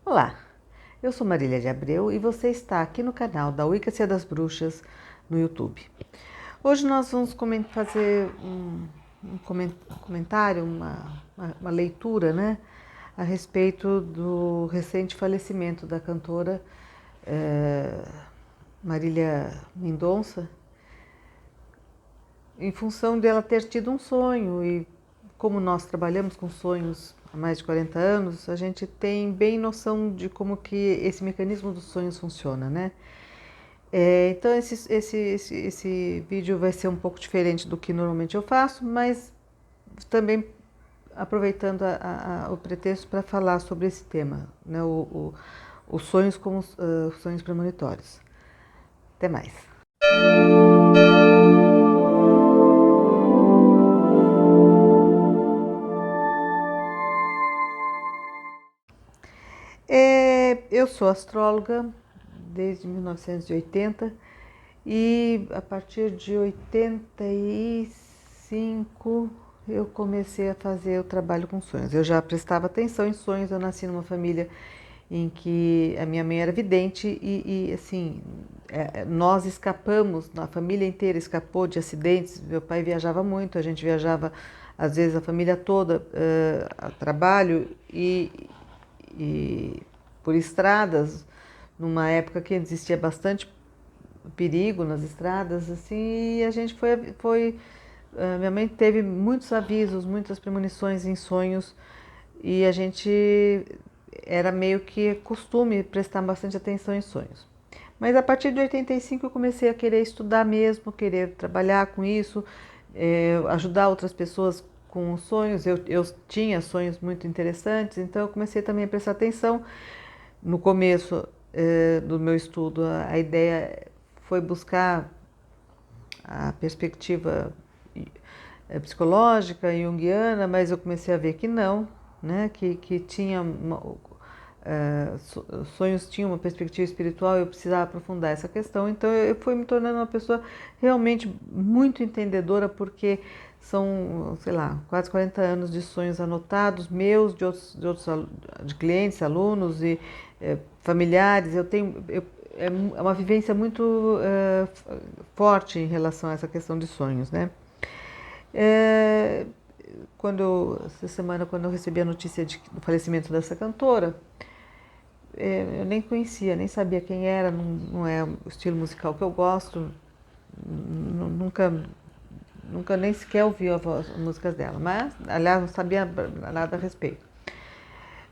Olá, eu sou Marília de Abreu e você está aqui no canal da Wicca das Bruxas no YouTube. Hoje nós vamos fazer um comentário, uma leitura, né, a respeito do recente falecimento da cantora Marília Mendonça, em função dela ter tido um sonho. E como nós trabalhamos com sonhos há mais de 40 anos, a gente tem bem noção de como que esse mecanismo dos sonhos funciona, né? Então esse vídeo vai ser um pouco diferente do que normalmente eu faço, mas também aproveitando o pretexto para falar sobre esse tema, né? Os sonhos como sonhos premonitórios. Até mais. Eu sou astróloga desde 1980 e a partir de 85 eu comecei a fazer o trabalho com sonhos. Eu já prestava atenção em sonhos, eu nasci numa família em que a minha mãe era vidente e assim, nós escapamos, a família inteira escapou de acidentes. Meu pai viajava muito, a gente viajava às vezes a família toda a trabalho e por estradas, numa época que existia bastante perigo nas estradas, assim, e a gente minha mãe teve muitos avisos, muitas premonições em sonhos, e a gente era meio que costume prestar bastante atenção em sonhos. Mas a partir de 85 eu comecei a querer estudar mesmo, querer trabalhar com isso, ajudar outras pessoas com os sonhos. Eu tinha sonhos muito interessantes, então eu comecei também a prestar atenção. No começo do meu estudo, a ideia foi buscar a perspectiva psicológica junguiana, mas eu comecei a ver que não, né? Que tinha sonhos tinham uma perspectiva espiritual, eu precisava aprofundar essa questão. Então eu fui me tornando uma pessoa realmente muito entendedora, porque são, sei lá, quase 40 anos de sonhos anotados, meus, de clientes, alunos e familiares. É uma vivência muito forte em relação a essa questão de sonhos, né? Essa semana, quando eu recebi a notícia do falecimento dessa cantora, eu nem conhecia, nem sabia quem era, não é o estilo musical que eu gosto, nunca nem sequer ouvi as músicas dela, mas, aliás, não sabia nada a respeito.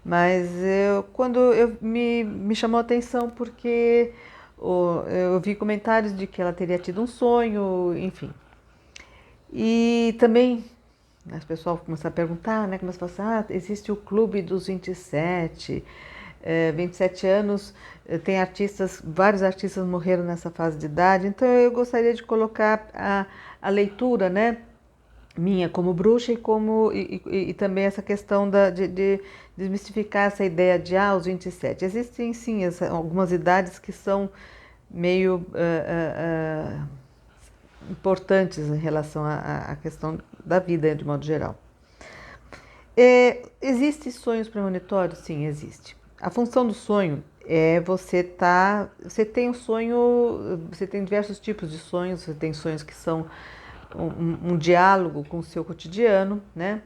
Mas me chamou a atenção porque eu vi comentários de que ela teria tido um sonho, enfim. E também as pessoas começaram a perguntar, né? Começaram a falar assim, existe o Clube dos 27, 27 anos, tem vários artistas morreram nessa fase de idade, então eu gostaria de colocar a leitura, né, minha como bruxa e também essa questão de desmistificar essa ideia de os 27. Existem sim algumas idades que são meio importantes em relação à questão da vida de modo geral. Existem sonhos premonitórios? Sim, existe. A função do sonho é você tem um sonho, você tem diversos tipos de sonhos, você tem sonhos que são um diálogo com o seu cotidiano, né?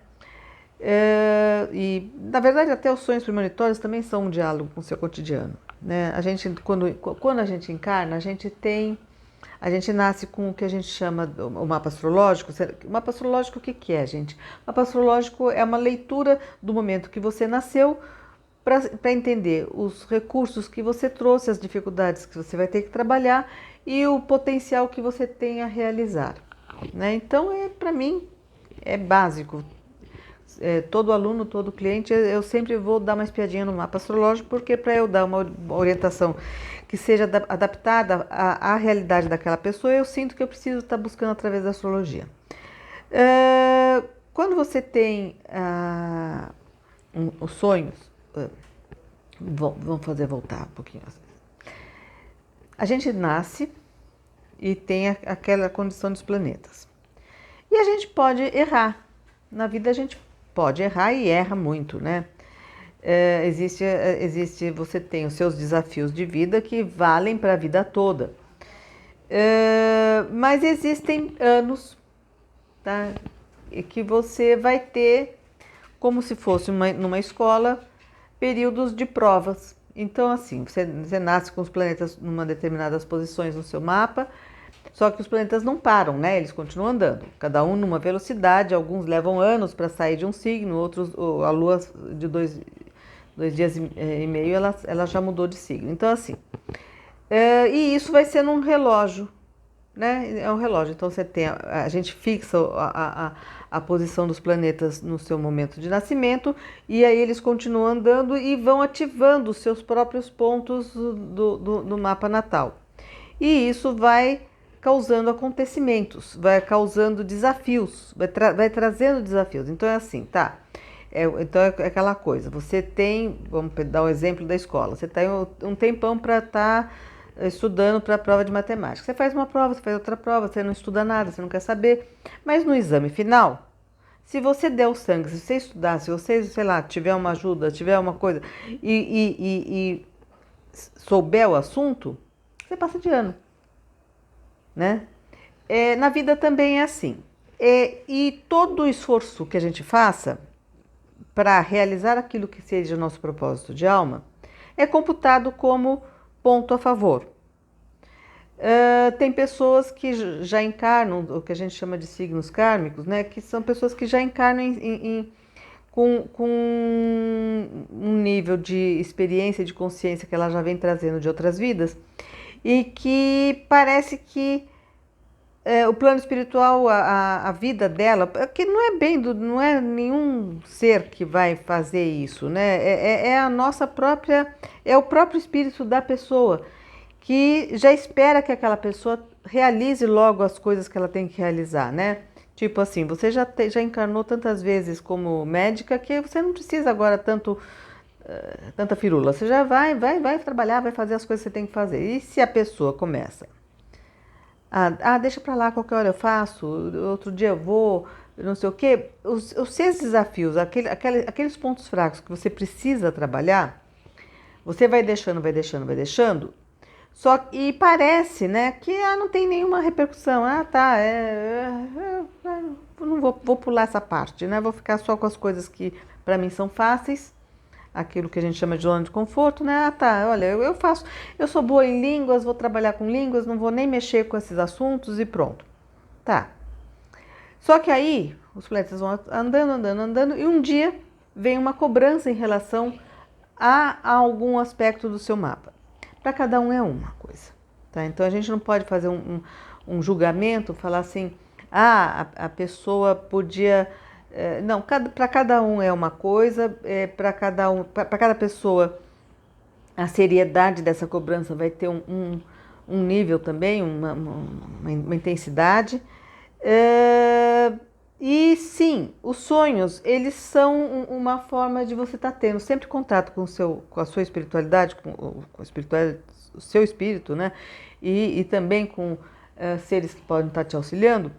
E na verdade até os sonhos premonitórios também são um diálogo com o seu cotidiano, né? Quando a gente encarna, a gente nasce com o que a gente chama o mapa astrológico. O mapa astrológico, o que é, gente? O mapa astrológico é uma leitura do momento que você nasceu para entender os recursos que você trouxe, as dificuldades que você vai ter que trabalhar e o potencial que você tem a realizar, né? Então, para mim, é básico. Todo aluno, todo cliente, eu sempre vou dar uma espiadinha no mapa astrológico, porque para eu dar uma orientação que seja adaptada à realidade daquela pessoa, eu sinto que eu preciso estar buscando através da astrologia. Quando você tem os sonhos, vamos fazer voltar um pouquinho. A gente nasce e tem aquela condição dos planetas. E a gente pode errar. Na vida a gente pode errar e erra muito, né? Você tem os seus desafios de vida que valem para a vida toda. Mas existem anos, tá? E que você vai ter, como se fosse numa escola, períodos de provas. Então, assim, você nasce com os planetas numa determinadas posições no seu mapa, só que os planetas não param, né? Eles continuam andando, cada um numa velocidade. Alguns levam anos para sair de um signo, outros, a Lua de 2 dias e meio, ela já mudou de signo. Então, assim, e isso vai ser num relógio, né? É um relógio. Então, a gente fixa a posição dos planetas no seu momento de nascimento, e aí eles continuam andando e vão ativando os seus próprios pontos do mapa natal. E isso vai causando acontecimentos, vai causando desafios, vai trazendo desafios. Então é assim, tá? Então é aquela coisa, você tem, vamos dar um exemplo da escola, você tem um tempão para estar estudando para a prova de matemática. Você faz uma prova, você faz outra prova, você não estuda nada, você não quer saber, mas no exame final, se você der o sangue, se você estudar, se você, sei lá, tiver uma ajuda, tiver uma coisa e souber o assunto, você passa de ano, né? Na vida também é assim. E todo o esforço que a gente faça para realizar aquilo que seja o nosso propósito de alma é computado como ponto a favor. Tem pessoas que já encarnam o que a gente chama de signos kármicos, né? Que são pessoas que já encarnam com um nível de experiência, de consciência que ela já vem trazendo de outras vidas, e que parece que o plano espiritual, a vida dela, que não é nenhum ser que vai fazer isso, né? É a nossa própria, é o próprio espírito da pessoa que já espera que aquela pessoa realize logo as coisas que ela tem que realizar, né? Tipo assim, você já encarnou tantas vezes como médica que você não precisa agora tanta firula. Você já vai trabalhar, vai fazer as coisas que você tem que fazer. E se a pessoa começa deixa pra lá, qualquer hora eu faço, outro dia eu vou, não sei o quê. Os seus desafios, aqueles pontos fracos que você precisa trabalhar, você vai deixando, vai deixando, vai deixando. E parece, né, que não tem nenhuma repercussão. Não vou pular essa parte, né? Vou ficar só com as coisas que para mim são fáceis, aquilo que a gente chama de zona de conforto, né? Olha, eu faço, eu sou boa em línguas, vou trabalhar com línguas, não vou nem mexer com esses assuntos e pronto. Tá. Só que aí os planetas vão andando, andando, andando, e um dia vem uma cobrança em relação a algum aspecto do seu mapa. Para cada um é uma coisa, tá? Então a gente não pode fazer um julgamento, falar assim, a pessoa podia. Não, para cada um é uma coisa, para cada pessoa a seriedade dessa cobrança vai ter um nível também, uma intensidade. E sim, os sonhos, eles são uma forma de você estar tendo sempre contato com a sua espiritualidade, com o seu espírito, né? E também com seres que podem estar te auxiliando.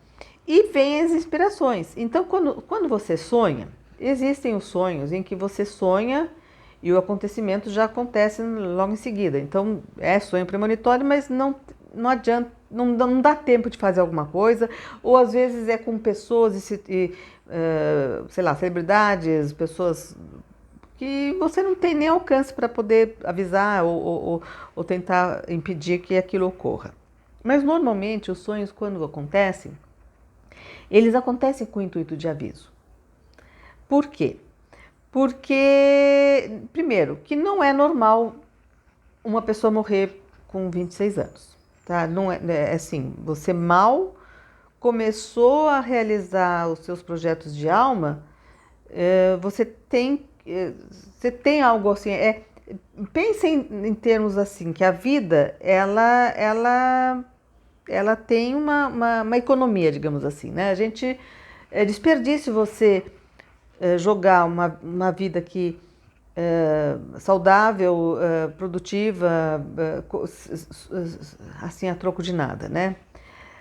E vem as inspirações. Então, quando você sonha, existem os sonhos em que você sonha e o acontecimento já acontece logo em seguida. Então, é sonho premonitório, mas não adianta, não dá tempo de fazer alguma coisa, ou às vezes é com pessoas, sei lá, celebridades, pessoas que você não tem nem alcance para poder avisar ou tentar impedir que aquilo ocorra. Mas normalmente os sonhos, quando acontecem, eles acontecem com o intuito de aviso. Por quê? Porque, primeiro, que não é normal uma pessoa morrer com 26 anos. Tá? Não é assim, você mal começou a realizar os seus projetos de alma, você tem algo assim, pense em termos assim, que a vida, ela tem uma economia, digamos assim, né? A gente, é desperdício você jogar uma vida que saudável, produtiva, assim, a troco de nada, né?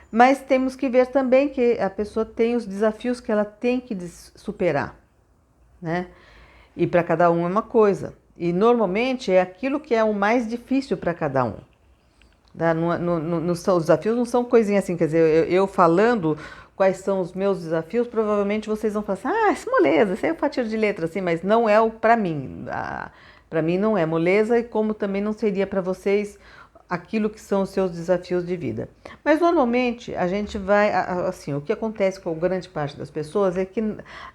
Mas temos que ver também que a pessoa tem os desafios que ela tem que superar, né? E para cada um é uma coisa. E normalmente é aquilo que é o mais difícil para cada um. Tá? Os desafios não são coisinhas assim, quer dizer, eu falando quais são os meus desafios, provavelmente vocês vão falar assim, isso é moleza, isso é fatia de letra, assim, mas não é o para mim. Para mim não é moleza e como também não seria para vocês aquilo que são os seus desafios de vida. Mas normalmente a gente vai, assim, o que acontece com grande parte das pessoas é que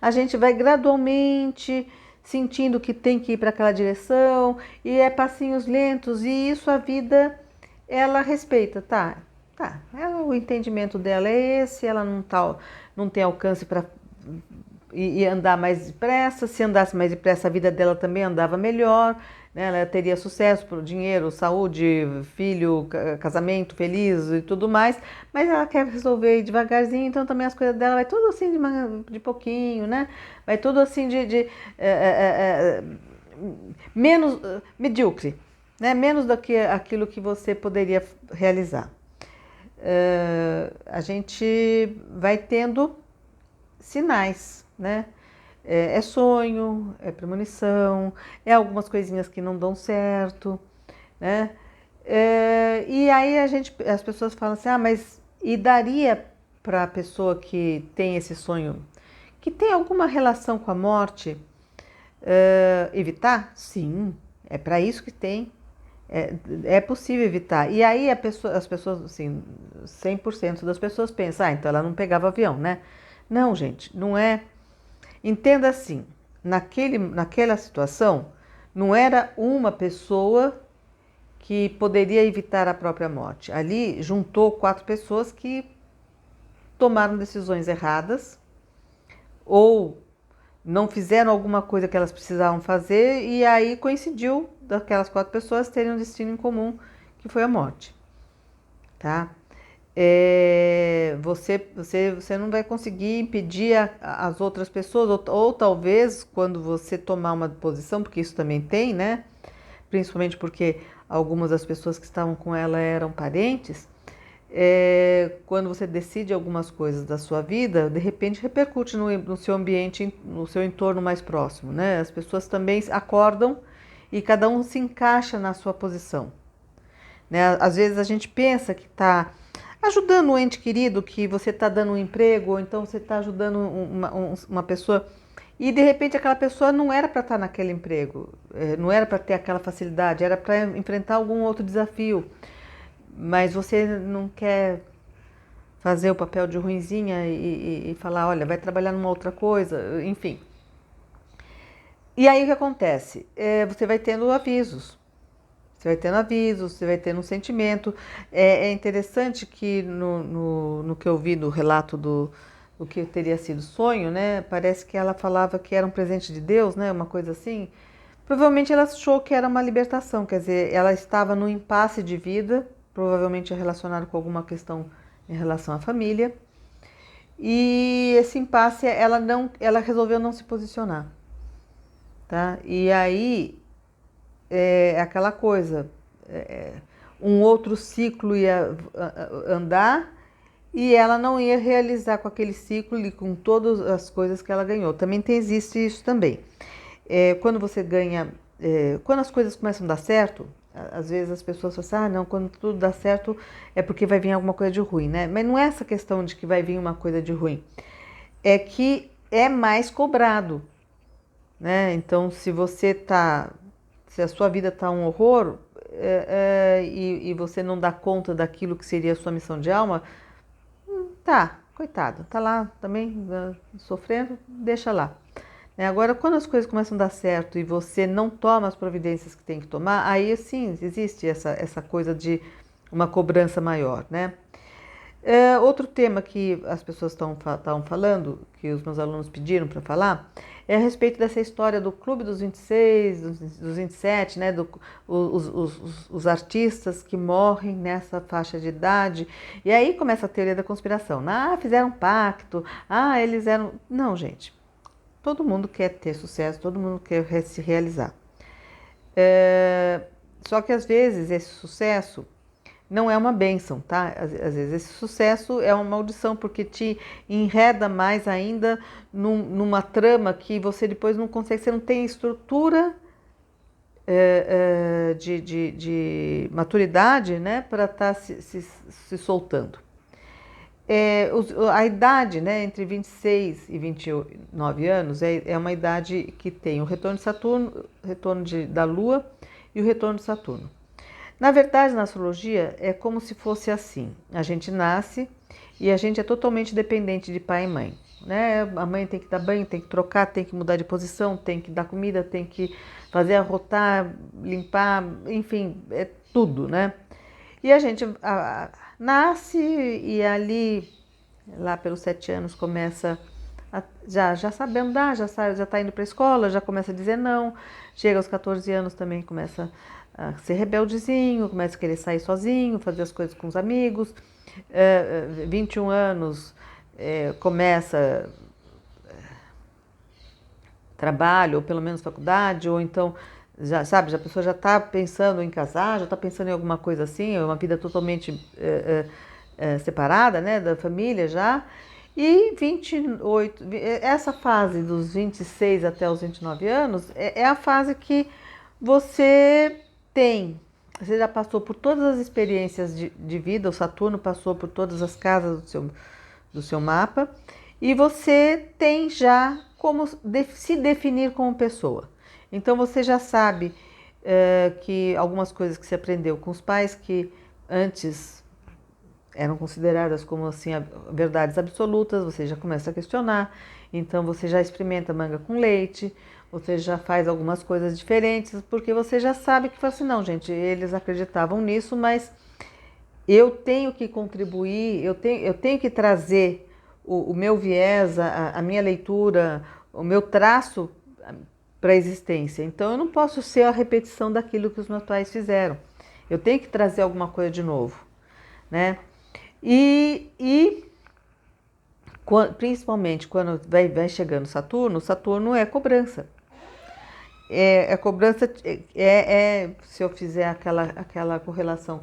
a gente vai gradualmente sentindo que tem que ir para aquela direção e é passinhos lentos e isso a vida ela respeita, tá? Tá, o entendimento dela é esse, ela não tem alcance para e andar mais depressa. Se andasse mais depressa, a vida dela também andava melhor, né? Ela teria sucesso, dinheiro, saúde, filho, casamento feliz e tudo mais. Mas ela quer resolver devagarzinho, então também as coisas dela vai tudo assim de pouquinho, né? Vai tudo assim menos medíocre, né? Menos do que aquilo que você poderia realizar. A gente vai tendo sinais, né? É sonho, é premonição, é algumas coisinhas que não dão certo, né? E aí as pessoas falam assim, mas e daria para a pessoa que tem esse sonho, que tem alguma relação com a morte, evitar? Sim, é para isso que tem. É possível evitar. E aí as pessoas, assim, 100% das pessoas pensam, então ela não pegava avião, né? Não, gente, não é. Entenda assim, naquela situação, não era uma pessoa que poderia evitar a própria morte. Ali juntou 4 pessoas que tomaram decisões erradas ou não fizeram alguma coisa que elas precisavam fazer e aí coincidiu daquelas 4 pessoas terem um destino em comum, que foi a morte, tá? Você não vai conseguir impedir as outras pessoas, ou talvez quando você tomar uma posição, porque isso também tem, né? Principalmente porque algumas das pessoas que estavam com ela eram parentes, quando você decide algumas coisas da sua vida, de repente repercute no seu ambiente, no seu entorno mais próximo, né? As pessoas também acordam e cada um se encaixa na sua posição, né? Às vezes a gente pensa que está ajudando um ente querido, que você está dando um emprego, ou então você está ajudando uma pessoa e de repente aquela pessoa não era para estar naquele emprego, não era para ter aquela facilidade, era para enfrentar algum outro desafio, mas você não quer fazer o papel de ruinzinha e falar, olha, vai trabalhar numa outra coisa, enfim. E aí o que acontece? Você vai tendo avisos. Você vai tendo avisos, você vai tendo um sentimento. É interessante que no que eu vi do relato do que teria sido sonho, né? Parece que ela falava que era um presente de Deus, né? Uma coisa assim. Provavelmente ela achou que era uma libertação, quer dizer, ela estava num impasse de vida, provavelmente relacionado com alguma questão em relação à família. E esse impasse ela resolveu não se posicionar, tá? E aí aquela coisa, um outro ciclo ia andar e ela não ia realizar com aquele ciclo e com todas as coisas que ela ganhou. Também existe isso também. Quando você ganha, quando as coisas começam a dar certo, às vezes as pessoas falam assim, não, quando tudo dá certo é porque vai vir alguma coisa de ruim, né? Mas não é essa questão de que vai vir uma coisa de ruim, é que é mais cobrado, né? Então, se a sua vida está um horror e você não dá conta daquilo que seria a sua missão de alma, tá, coitado, tá lá também sofrendo, deixa lá. Agora, quando as coisas começam a dar certo e você não toma as providências que tem que tomar, aí sim existe essa coisa de uma cobrança maior, né? Outro tema que as pessoas estavam falando, que os meus alunos pediram para falar, é a respeito dessa história do Clube dos 26, dos 27, né? Os artistas que morrem nessa faixa de idade. E aí começa a teoria da conspiração. Fizeram um pacto. Eles eram... Não, gente. Todo mundo quer ter sucesso, todo mundo quer se realizar. Só que às vezes esse sucesso não é uma bênção, tá? Às vezes esse sucesso é uma maldição, porque te enreda mais ainda numa trama que você depois não consegue, você não tem estrutura de maturidade, né, para estar se soltando. A idade, né, entre 26 e 29 anos é uma idade que tem o retorno de Saturno, o retorno da Lua e o retorno de Saturno. Na verdade, na astrologia, é como se fosse assim: a gente nasce e a gente é totalmente dependente de pai e mãe. Né? A mãe tem que dar banho, tem que trocar, tem que mudar de posição, tem que dar comida, tem que fazer arrotar, limpar, enfim, é tudo, né? E a gente nasce e ali, lá pelos 7 anos, começa já sabe andar, já está indo para a escola, já começa a dizer não. Chega aos 14 anos também começa a ser rebeldezinho, começa a querer sair sozinho, fazer as coisas com os amigos. 21 anos começa trabalho, ou pelo menos faculdade, ou então, já sabe, a pessoa já está pensando em casar, já está pensando em alguma coisa assim, uma vida totalmente separada, né, da família já. E 28, essa fase dos 26 até os 29 anos é a fase que você já passou por todas as experiências de vida, o Saturno passou por todas as casas do seu mapa, e você tem já como se definir como pessoa. Então você já sabe que algumas coisas que você aprendeu com os pais que antes eram consideradas como assim verdades absolutas, você já começa a questionar. Então você já experimenta manga com leite, você já faz algumas coisas diferentes, porque você já sabe que fala assim, não, gente, eles acreditavam nisso, mas eu tenho que contribuir, eu tenho que trazer o meu viés, a minha leitura, o meu traço para a existência. Então eu não posso ser a repetição daquilo que os meus pais fizeram. Eu tenho que trazer alguma coisa de novo, né? E principalmente quando vai chegando Saturno é cobrança. Cobrança se eu fizer aquela correlação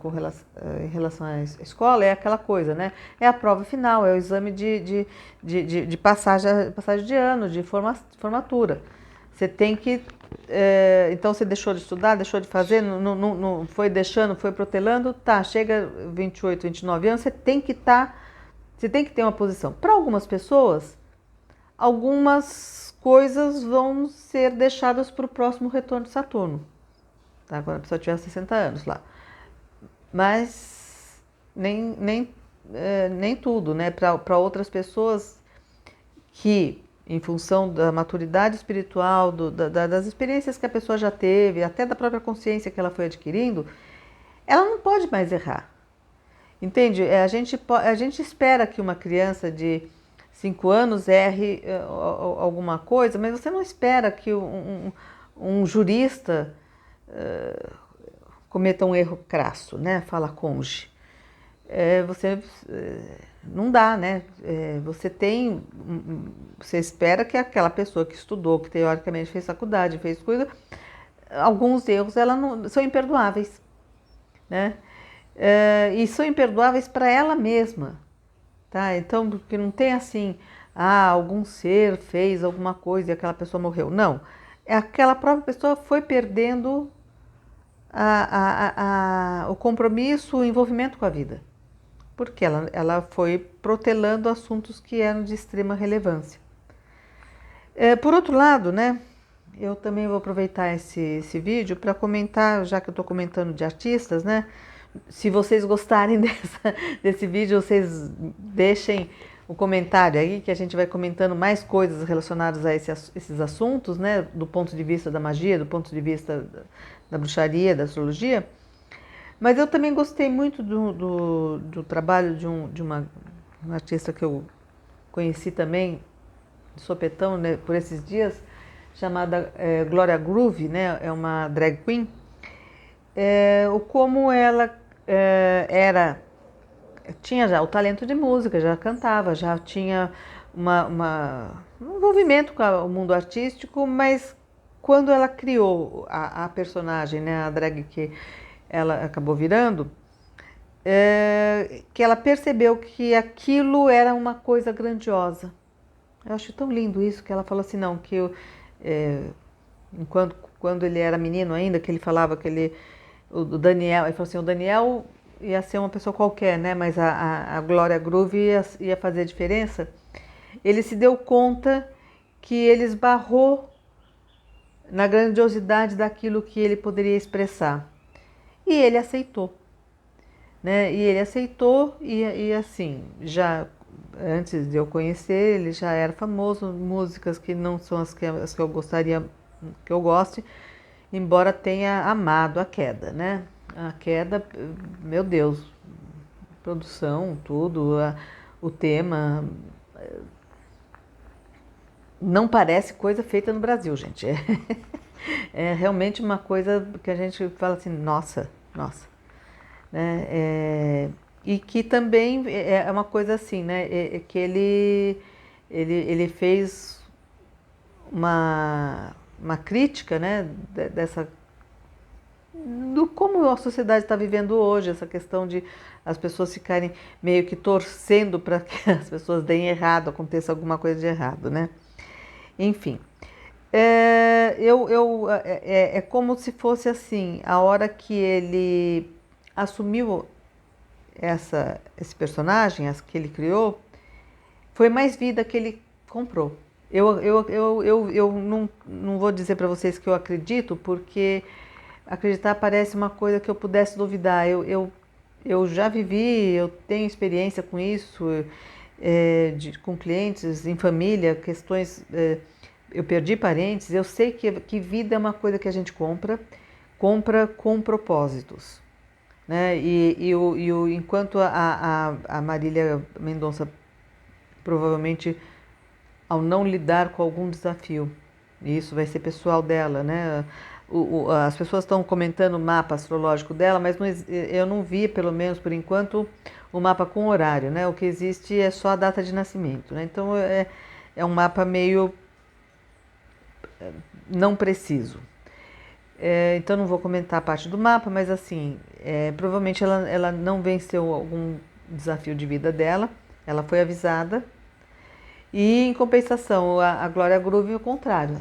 em relação à escola, é aquela coisa, né? É a prova final, é o exame de passagem de ano, de formatura. Você tem que. Então você deixou de estudar, deixou de fazer, não foi deixando, foi protelando, tá, chega 28, 29 anos, você tem que ter uma posição. Para algumas pessoas, algumas coisas vão ser deixadas para o próximo retorno de Saturno, tá? Quando a pessoa tiver 60 anos lá. Mas nem tudo, né? Para outras pessoas que, em função da maturidade espiritual, das experiências que a pessoa já teve, até da própria consciência que ela foi adquirindo, ela não pode mais errar. Entende? A gente espera que uma criança de 5 anos erre alguma coisa, mas você não espera que um jurista cometa um erro crasso, né? Fala conge. Não dá, né? Você espera que aquela pessoa que estudou, que teoricamente fez faculdade, fez coisa, alguns erros são imperdoáveis, né? E são imperdoáveis para ela mesma, tá? Então, porque não tem assim, algum ser fez alguma coisa e aquela pessoa morreu. Não, aquela própria pessoa foi perdendo o compromisso, o envolvimento com a vida, porque ela foi protelando assuntos que eram de extrema relevância. Por outro lado, né, eu também vou aproveitar esse vídeo para comentar, já que eu estou comentando de artistas, né? Se vocês gostarem desse vídeo, vocês deixem o comentário aí, que a gente vai comentando mais coisas relacionadas a esses assuntos, né? Do ponto de vista da magia, do ponto de vista da bruxaria, da astrologia. Mas eu também gostei muito do trabalho de uma artista que eu conheci também, de sopetão, né, por esses dias, chamada Gloria Groove, né? É uma drag queen. Como ela tinha já o talento de música, já cantava, já tinha um envolvimento com o mundo artístico, mas quando ela criou a personagem, né, a drag que ela acabou virando, que ela percebeu que aquilo era uma coisa grandiosa. Eu acho tão lindo isso, que ela falou assim, não, que quando ele era menino ainda, que ele falava que o Daniel, ele falou assim, o Daniel ia ser uma pessoa qualquer, né? Mas a Glória Groove ia fazer a diferença. Ele se deu conta que ele esbarrou na grandiosidade daquilo que ele poderia expressar. E ele aceitou, né? E ele aceitou e assim, já antes de eu conhecer, ele já era famoso, músicas que não são as que eu gostaria que eu goste, embora tenha amado a Queda, né? A Queda, meu Deus, produção, tudo, o tema, não parece coisa feita no Brasil, gente. É realmente uma coisa que a gente fala assim, nossa, nossa. Né? E que também é uma coisa assim, né? Que ele fez uma crítica, né? Dessa do como a sociedade está vivendo hoje, essa questão de as pessoas ficarem meio que torcendo para que as pessoas deem errado, aconteça alguma coisa de errado, né? Enfim, é como se fosse assim, a hora que ele assumiu esse personagem, as que ele criou, foi mais vida que ele comprou. Eu não vou dizer para vocês que eu acredito, porque acreditar parece uma coisa que eu pudesse duvidar. Eu já vivi, eu tenho experiência com isso, com clientes, em família, questões. Eu perdi parentes, eu sei que vida é uma coisa que a gente compra com propósitos. Né? Enquanto a Marília Mendonça provavelmente, ao não lidar com algum desafio, e isso vai ser pessoal dela, né? As pessoas estão comentando o mapa astrológico dela, mas eu não vi, pelo menos por enquanto, o mapa com horário, né? O que existe é só a data de nascimento, né? Então é um mapa meio não preciso. Então não vou comentar a parte do mapa, mas assim, provavelmente ela não venceu algum desafio de vida dela, ela foi avisada. E em compensação, a Glória Groove, o contrário,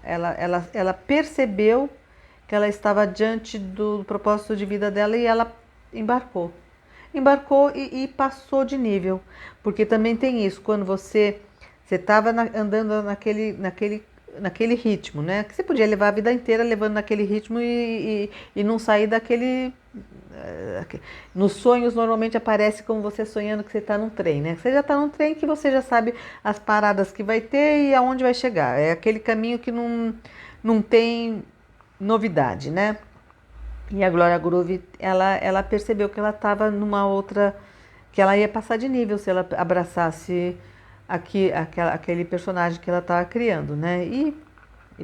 ela percebeu que ela estava diante do propósito de vida dela e ela embarcou. Embarcou e passou de nível, porque também tem isso, quando você estava andando naquele ritmo, né? Que você podia levar a vida inteira levando naquele ritmo e não sair daquele. Nos sonhos normalmente aparece como você sonhando que você está num trem, né? Você já está num trem que você já sabe as paradas que vai ter e aonde vai chegar. É aquele caminho que não tem novidade, né? E a Glória Groove, ela percebeu que ela estava numa outra, que ela ia passar de nível se ela abraçasse aquele personagem que ela estava criando, né? E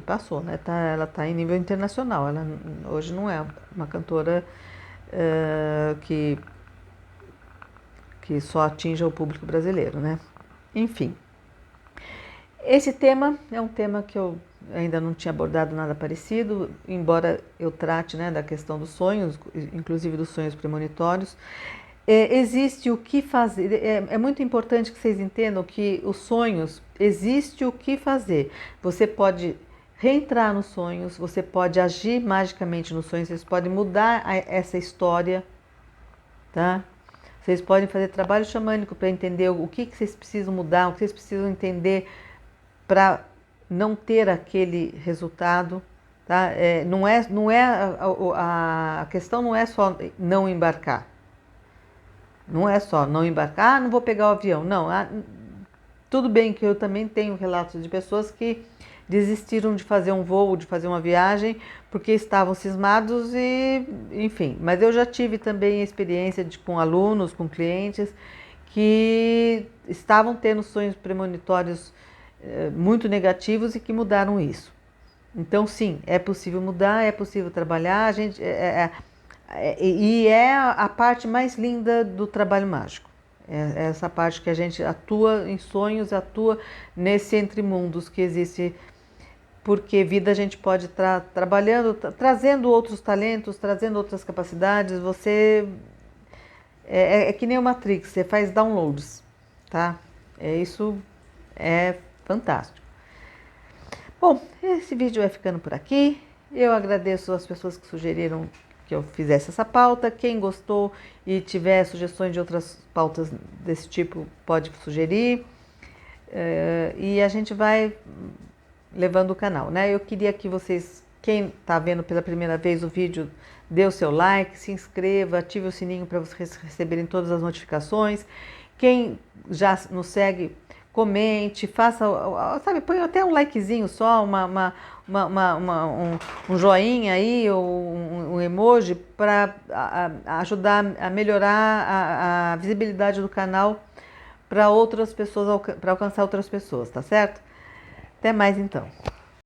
passou, né? Ela está em nível internacional. Ela hoje não é uma cantora que só atinja o público brasileiro, né? Enfim, esse tema é um tema que eu ainda não tinha abordado nada parecido, embora eu trate, né, da questão dos sonhos, inclusive dos sonhos premonitórios. Existe o que fazer. É muito importante que vocês entendam que os sonhos, existe o que fazer. Você pode reentrar nos sonhos, você pode agir magicamente nos sonhos, vocês podem mudar essa história, tá? Vocês podem fazer trabalho xamânico para entender o que vocês precisam mudar, o que vocês precisam entender para não ter aquele resultado, tá? A questão não é só não embarcar. Não é só não embarcar, não vou pegar o avião. Não, tudo bem que eu também tenho relatos de pessoas que desistiram de fazer um voo, de fazer uma viagem, porque estavam cismados e, enfim. Mas eu já tive também experiência com alunos, com clientes, que estavam tendo sonhos premonitórios muito negativos e que mudaram isso. Então, sim, é possível mudar, é possível trabalhar, e é a parte mais linda do trabalho mágico. É essa parte que a gente atua em sonhos, atua nesse entre mundos que existe porque vida a gente pode estar trabalhando, trazendo outros talentos, trazendo outras capacidades. Você é que nem o Matrix, você faz downloads, tá? Isso é fantástico. Bom, esse vídeo vai ficando por aqui. Eu agradeço as pessoas que sugeriram que eu fizesse essa pauta. Quem gostou e tiver sugestões de outras pautas desse tipo, pode sugerir. E a gente vai levando o canal, né? Eu queria que vocês, quem está vendo pela primeira vez o vídeo, dê o seu like, se inscreva, ative o sininho para vocês receberem todas as notificações. Quem já nos segue, comente, faça, sabe, põe até um likezinho só, um joinha aí, ou um emoji, para ajudar a melhorar a visibilidade do canal para outras pessoas, para alcançar outras pessoas, tá certo? Até mais então.